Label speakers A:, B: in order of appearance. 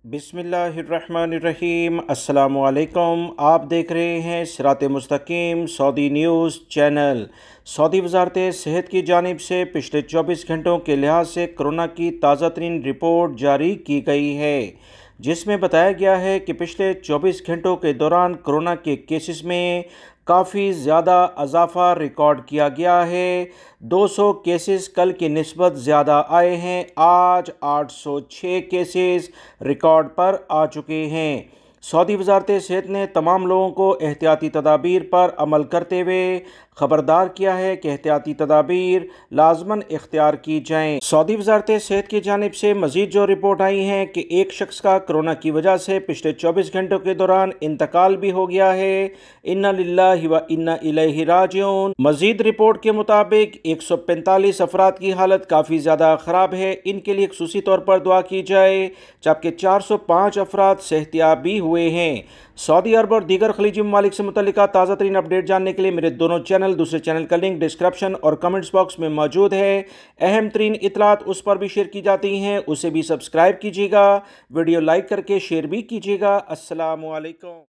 A: बिस्मिल्लाहिर्रहमानिर्रहीम। अस्सलामुअलैकुम। आप देख रहे हैं सिरात मुस्तकीम सऊदी न्यूज़ चैनल। सऊदी वजारत सेहत की जानिब से पिछले 24 घंटों के लिहाज से कोरोना की ताज़ा तरीन रिपोर्ट जारी की गई है, जिसमें बताया गया है कि पिछले 24 घंटों के दौरान कोरोना के केसेस में काफ़ी ज़्यादा इजाफ़ा रिकॉर्ड किया गया है। 200 केसेस कल की निस्बत ज़्यादा आए हैं। आज 806 केसेस रिकॉर्ड पर आ चुके हैं। सऊदी वजारत सेहत ने तमाम लोगों को एहतियाती तदाबीर पर अमल करते हुए ख़बरदार किया है कि एहतियाती तदाबीर लाजमन इख्तियार की जाएँ। सऊदी वजारत सेहत की जानिब से मज़ीद जो रिपोर्ट आई है कि एक शख्स का कोरोना की वजह से पिछले 24 घंटों के दौरान इंतकाल भी हो गया है। इन्ना लिल्लाहि व इन्ना इलैहि राजिऊन। मज़ीद रिपोर्ट के मुताबिक 145 अफराद की हालत काफ़ी ज़्यादा ख़राब है, इनके लिए खुसूसी तौर पर दुआ की जाए, जबकि 405 अफराद सेहतियाब भी हुए हैं। सऊदी अरब और दीगर खलीजी ममालिक से मुतल्लिका ताज़ा तरीन अपडेट जानने के लिए मेरे दोनों चैनल, दूसरे चैनल का लिंक डिस्क्रिप्शन और कमेंट्स बॉक्स में मौजूद है। अहम तरीन इतलात उस पर भी शेयर की जाती हैं, उसे भी सब्सक्राइब कीजिएगा, वीडियो लाइक करके शेयर भी कीजिएगा। अस्सलामु अलैकुम।